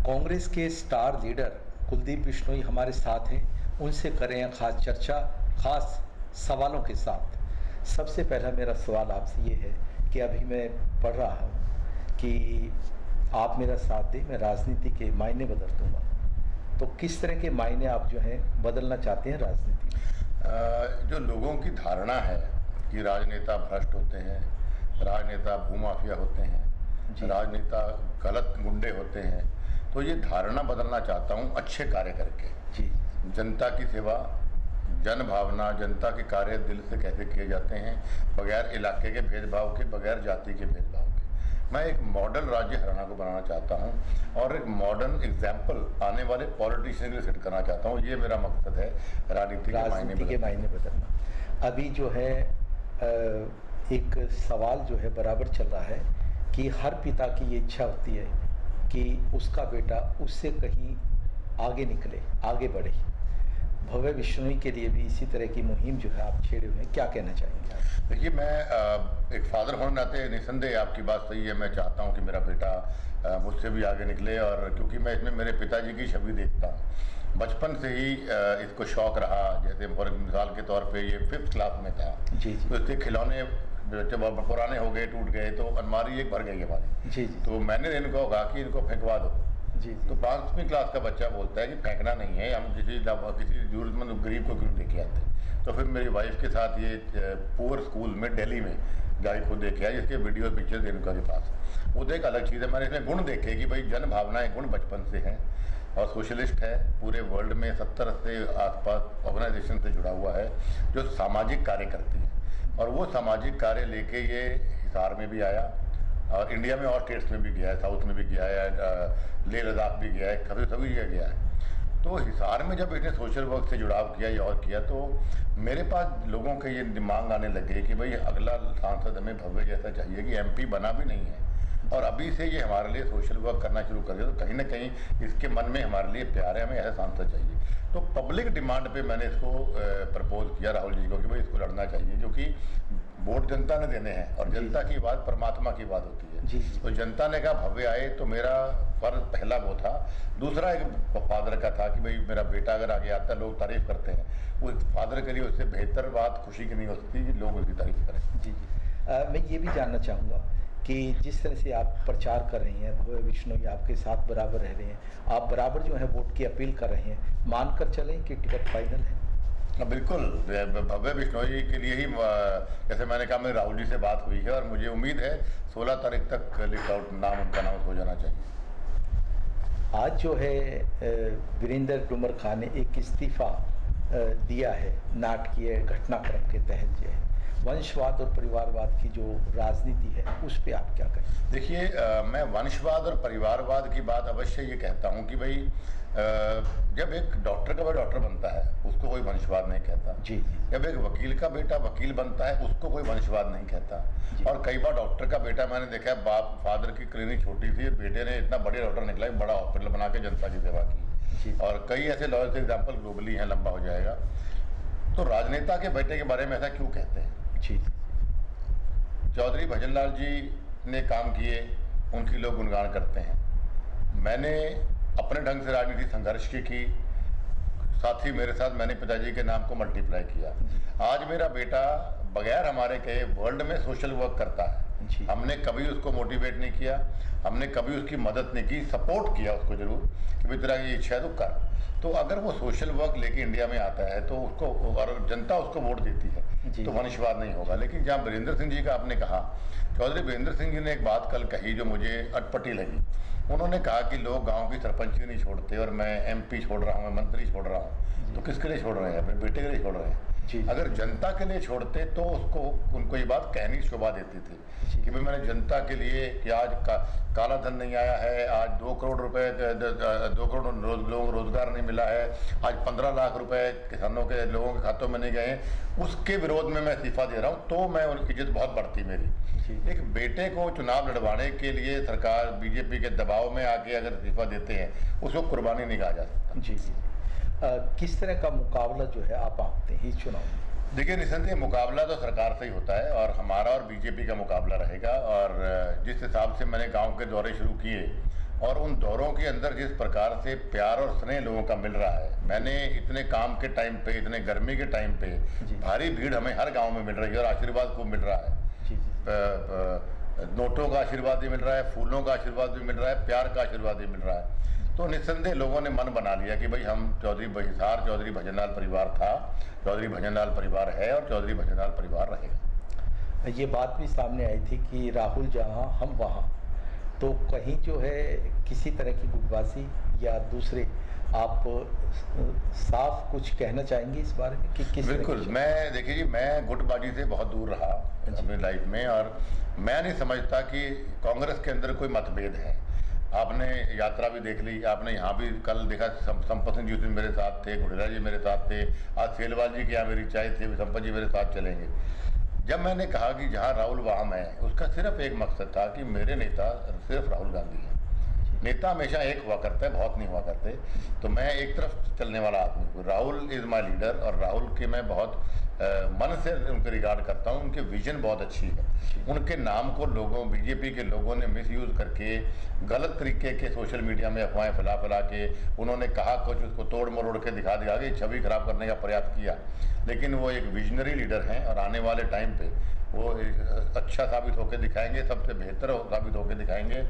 कांग्रेस के star leader Kuldeep Bishnoi हमारे साथ हैं। उनसे करें खास चर्चा, खास सवालों के साथ। सबसे पहला मेरा सवाल आपसे ये है कि अभी मैं पढ़ रहा हूँ कि आप मेरा साथ दें, मैं राजनीति के मायने बदल दूँगा। तो किस तरह के मायने आप जो हैं बदलना चाहते हैं राजनीति में? जो लोगों की धारणा है कि राजनेता भ्रष्ट होते हैं, राजनेता भूमाफिया होते हैं, राजनेता गलत गुंडे होते हैं, तो ये धारणा बदलना चाहता हूँ अच्छे कार्य करके। जी। जनता की सेवा, जन भावना, जनता के कार्य दिल से कैसे किए जाते हैं, बगैर इलाके के भेदभाव के, बगैर जाति के भेदभाव के। मैं एक मॉडल राज्य हरियाणा को बनाना चाहता हूँ और एक मॉडर्न एग्जाम्पल आने वाले पॉलिटिशियन के लिए सेट करना चाहता हूँ। ये मेरा मकसद है राजनीति के मायने बदलना। अभी जो है एक सवाल जो है बराबर चल रहा है कि हर पिता की ये इच्छा होती है कि उसका बेटा उससे कहीं आगे निकले, आगे बढ़े। भव्य बिश्नोई के लिए भी इसी तरह की मुहिम जो है आप छेड़े हुए हैं, क्या कहना चाहेंगे आप? देखिए, मैं एक फादर होने नाते निसंदेह आपकी बात सही है। मैं चाहता हूं कि मेरा बेटा मुझसे भी आगे निकले, और क्योंकि मैं इसमें मेरे पिताजी की छवि देखता हूं। बचपन से ही इसको शौक रहा। जैसे फॉर मिसाल के तौर पे ये 5th क्लास में था, तो इसके खिलौने जब पुराने हो गए, टूट गए, तो अलमारी एक भर गई हमारी। जी। तो मैंने इनको कहा कि इनको फेंकवा दो। जी। तो 5वीं क्लास का बच्चा बोलता है कि फेंकना नहीं है, हम किसी जरूरतमंद गरीब को क्यों लेके आते। तो फिर मेरी वाइफ के साथ ये पुअर स्कूल में दिल्ली में जाके खुद देखे आए, जिसके वीडियो पिक्चर इनका के पास। वो तो एक अलग चीज़ है। मैंने इसमें गुण देखे कि भाई जन भावनाएं गुण बचपन से हैं, और सोशलिस्ट है। पूरे वर्ल्ड में 70 से आसपास ऑर्गेनाइजेशन से जुड़ा हुआ है जो सामाजिक कार्य करती है, और वो सामाजिक कार्य लेके ये हिसार में भी आया, और इंडिया में और स्टेट्स में भी गया है, साउथ में भी गया है, लेह लद्दाख भी गया है, सभी जगह गया है। तो हिसार में जब इसने सोशल वर्क से जुड़ाव किया या और किया, तो मेरे पास लोगों के ये दिमाग आने लगे कि भाई अगला सांसद हमें भव्य जैसा चाहिए, कि MP बना भी नहीं है और अभी से ये हमारे लिए सोशल वर्क करना शुरू कर दिया। तो कहीं ना कहीं इसके मन में हमारे लिए प्यार है, हमें ऐसा सांसद चाहिए। तो पब्लिक डिमांड पे मैंने इसको प्रपोज किया राहुल जी को कि भाई इसको लड़ना चाहिए, क्योंकि वोट जनता ने देने हैं, और जनता की बात परमात्मा की बात होती है। जी। तो जनता ने कहा भव्य आए, तो मेरा फर्ज पहला वो था। दूसरा एक फादर का था कि भाई मेरा बेटा अगर आगे आता है, लोग तारीफ करते हैं, वो फादर के लिए उससे बेहतर बात खुशी की नहीं हो सकती कि लोग उसकी तारीफ करें। जी। मैं ये भी जानना चाहूँगा कि जिस तरह से आप प्रचार कर रही हैं, भव्य बिश्नोई आपके साथ बराबर रह रहे हैं, आप बराबर जो है वोट की अपील कर रहे हैं, मानकर चलें कि टिकट फाइनल है? बिल्कुल, भव्य बिश्नोई के लिए ही, जैसे मैंने कहा, मेरी राहुल जी से बात हुई है और मुझे उम्मीद है 16 तारीख तक लिस्ट आउट नाम उनका अनाउंस हो जाना चाहिए। आज जो है वीरेंद्र डुमर खान ने एक इस्तीफा दिया है नाटकीय घटनाक्रम के तहत। जो है वंशवाद और परिवारवाद की जो राजनीति है, उस पर आप क्या कहें? देखिए, मैं वंशवाद और परिवारवाद की बात अवश्य ये कहता हूँ कि भाई जब एक डॉक्टर का बेटा डॉक्टर बनता है, उसको कोई वंशवाद नहीं कहता। जी। जब एक वकील का बेटा वकील बनता है, उसको कोई वंशवाद नहीं कहता। और कई बार डॉक्टर का बेटा, मैंने देखा है, बाप फादर की क्लिनिक छोटी थी, बेटे ने इतना बड़े डॉक्टर निकला, बड़ा हॉस्पिटल बना के जनता की सेवा की। और कई ऐसे लॉयर्स एग्जाम्पल ग्लोबली हैं, लंबा हो जाएगा। तो राजनेता के बेटे के बारे में ऐसा क्यों कहते हैं? जी। चौधरी भजनलाल जी ने काम किए, उनकी लोग गुणगान करते हैं। मैंने अपने ढंग से राजनीति संघर्ष की, साथ ही मेरे साथ मैंने पिताजी के नाम को मल्टीप्लाई किया। आज मेरा बेटा बगैर हमारे कहे वर्ल्ड में सोशल वर्क करता है। हमने कभी उसको मोटिवेट नहीं किया, हमने कभी उसकी मदद नहीं की, सपोर्ट किया उसको जरूर कि भाई तेरा ये इच्छा है तो कर। तो अगर वो सोशल वर्क लेके इंडिया में आता है तो उसको, और जनता उसको वोट देती है, तो वंशवाद नहीं होगा। लेकिन जहाँ वीरेंद्र सिंह जी का आपने कहा, चौधरी वीरेंद्र सिंह जी ने एक बात कल कही जो मुझे अटपटी लगी। उन्होंने कहा कि लोग गांव की सरपंची नहीं छोड़ते और मैं MP छोड़ रहा हूँ, मैं मंत्री छोड़ रहा हूँ। तो किसके लिए छोड़ रहे हैं? अपने बेटे के लिए छोड़ रहे हैं। अगर जनता के लिए छोड़ते तो उनको ये बात कहनी शोभा देती थी कि भाई मैंने जनता के लिए, कि आज काला धन नहीं आया है, आज 2 करोड़ रुपए, 2 करोड़ लोगों को रोजगार नहीं मिला है, आज 15 लाख रुपए किसानों के लोगों के खातों में नहीं गए, उसके विरोध में मैं इस्तीफा दे रहा हूँ। तो मैं उनकी इज्जत बहुत बढ़ती मेरी। एक बेटे को चुनाव लड़वाने के लिए सरकार बीजेपी के दबाव में आके अगर इस्तीफा देते हैं, उसको कुर्बानी नहीं कहा जा सकता। जी। किस तरह का मुकाबला जो है आप आंकते हैं इस चुनाव में? देखिए, निसंदेह मुकाबला तो सरकार से ही होता है, और हमारा और बीजेपी का मुकाबला रहेगा। और जिस हिसाब से मैंने गांव के दौरे शुरू किए, और उन दौरों के अंदर जिस प्रकार से प्यार और स्नेह लोगों का मिल रहा है, मैंने इतने काम के टाइम पे, इतने गर्मी के टाइम पे भारी भीड़ हमें हर गांव में मिल रही है और आशीर्वाद खूब मिल रहा है। नोटों का आशीर्वाद भी मिल रहा है, फूलों का आशीर्वाद भी मिल रहा है, प्यार का आशीर्वाद भी मिल रहा है। तो निस्संदेह लोगों ने मन बना लिया कि भाई हम चौधरी भजनलाल परिवार था, चौधरी भजनलाल परिवार है और चौधरी भजनलाल परिवार रहेगा। ये बात भी सामने आई थी कि राहुल जहाँ हम वहाँ, तो कहीं जो है किसी तरह की गुटबाजी या दूसरे, आप साफ कुछ कहना चाहेंगे इस बारे में कि किस? बिल्कुल, मैं देखिए जी, मैं गुटबाजी से बहुत दूर रहा अपनी लाइफ में, और मैं नहीं समझता कि कांग्रेस के अंदर कोई मतभेद है। आपने यात्रा भी देख ली, आपने यहाँ भी कल देखा, संपत सिंह जी उस दिन मेरे साथ थे, गुडेरा जी मेरे साथ थे, आज सेलवाल जी के यहाँ मेरी चाय थी, संपत जी मेरे साथ चलेंगे। जब मैंने कहा कि जहाँ राहुल वहाँ मैं, उसका सिर्फ एक मकसद था कि मेरे नेता सिर्फ राहुल गांधी हैं। नेता हमेशा एक हुआ करता है, बहुत नहीं हुआ करते। तो मैं एक तरफ चलने वाला आदमी हूँ, राहुल इज़ माई लीडर, और राहुल के मैं बहुत मन से उनके रिगार्ड करता हूँ। उनके विजन बहुत अच्छी है। उनके नाम को बीजेपी के लोगों ने मिसयूज़ करके गलत तरीके के सोशल मीडिया में अफवाहें फैला के, उन्होंने कहा कुछ, उसको तोड़ मरोड़ के दिखा कि छवि खराब करने का प्रयास किया। लेकिन वो एक विजनरी लीडर हैं और आने वाले टाइम पे वो अच्छा साबित होकर दिखाएंगे, सबसे बेहतर साबित होकर दिखाएंगे।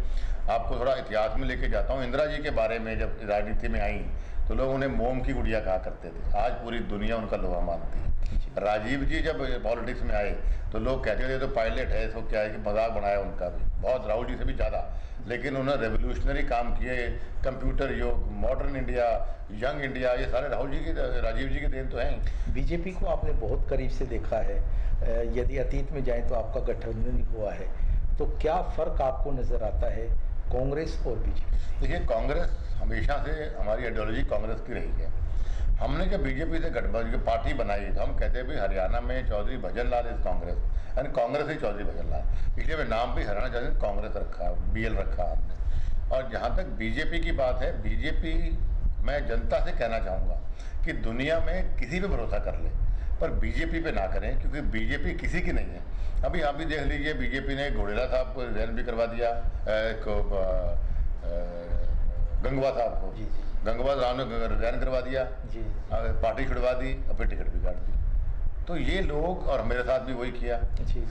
आपको थोड़ा इतिहास में लेके जाता हूँ। इंदिरा जी के बारे में जब राजनीति में आई तो लोग उन्हें मोम की गुड़िया कहा करते थे, आज पूरी दुनिया उनका लोहा मानती है। राजीव जी जब पॉलिटिक्स में आए तो लोग कहते थे तो पायलट है, इसको क्या है कि मजाक बनाया उनका भी, बहुत राहुल जी से भी ज़्यादा। लेकिन उन्होंने रेवोल्यूशनरी काम किए, कंप्यूटर युग, मॉडर्न इंडिया, यंग इंडिया, ये सारे राजीव जी के देन तो हैं। बीजेपी को आपने बहुत करीब से देखा है, यदि अतीत में जाए तो आपका गठबंधन हुआ है, तो क्या फ़र्क आपको नज़र आता है कांग्रेस और बीजेपी? देखिए, कांग्रेस हमेशा से, हमारी आइडियोलॉजी कांग्रेस की रही है। हमने जब बीजेपी से गठबंधन की पार्टी बनाई तो हम कहते हैं भाई हरियाणा में चौधरी भजनलाल इज कांग्रेस, यानी कांग्रेस ही चौधरी भजनलाल। इसलिए मैं नाम भी हरियाणा चौधरी कांग्रेस रखा, BL रखा हमने। और जहाँ तक बीजेपी की बात है, बीजेपी, मैं जनता से कहना चाहूँगा कि दुनिया में किसी पे भरोसा कर ले, पर बीजेपी पे ना करें, क्योंकि बीजेपी किसी की नहीं है। अभी आप भी देख लीजिए, बीजेपी ने घोड़ेला साहब को रिजाइन भी करवा दिया, गंगवा साहब को, गंगवा राव ने रिजाइन करवा दिया, पार्टी छुड़वा दी और फिर टिकट भी काट दी। तो ये लोग, और मेरे साथ भी वही किया,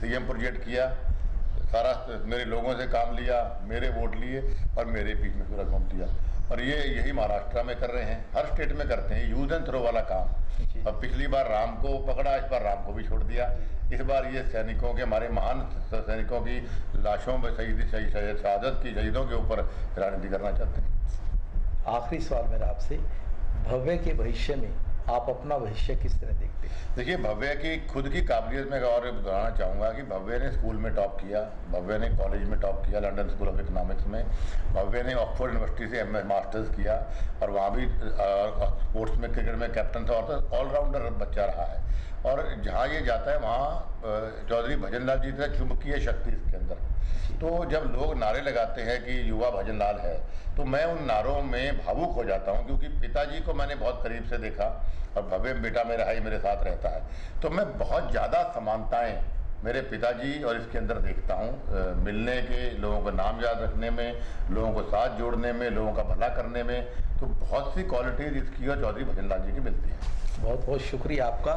CM प्रोजेक्ट किया, सारा मेरे लोगों से काम लिया, मेरे वोट लिए और मेरे पीठ में पूरा घूम दिया। और यही महाराष्ट्र में कर रहे हैं, हर स्टेट में करते हैं, यूज एंड थ्रो वाला काम। अब पिछली बार राम को पकड़ा, इस बार राम को भी छोड़ दिया। इस बार ये सैनिकों के, हमारे महान सैनिकों की लाशों में शहादत की शहीदों के ऊपर राजनीति करना चाहते हैं। आखिरी सवाल मेरा आपसे, भव्य के भविष्य में आप अपना भविष्य किस तरह देखते हैं? देखिए, भव्य की खुद की काबिलियत में और बताना चाहूँगा कि भव्य ने स्कूल में टॉप किया, भव्य ने कॉलेज में टॉप किया, लंदन स्कूल ऑफ इकोनॉमिक्स में। भव्य ने ऑक्सफोर्ड यूनिवर्सिटी से MS मास्टर्स किया और वहाँ भी स्पोर्ट्स में, क्रिकेट में कैप्टन था, और ऑलराउंडर बच्चा रहा है। और जहाँ ये जाता है वहाँ चौधरी भजनलाल जी से चुंबकीय शक्ति इसके अंदर। तो जब लोग नारे लगाते हैं कि युवा भजनलाल है, तो मैं उन नारों में भावुक हो जाता हूं, क्योंकि पिताजी को मैंने बहुत करीब से देखा और भव्य बेटा मेरा ही मेरे साथ रहता है। तो मैं बहुत ज़्यादा समानताएं मेरे पिताजी और इसके अंदर देखता हूं, मिलने के, लोगों का नाम याद रखने में, लोगों को साथ जोड़ने में, लोगों का भला करने में। तो बहुत सी क्वालिटीज़ इसकी और चौधरी भजनलाल जी की मिलती हैं। बहुत बहुत शुक्रिया आपका।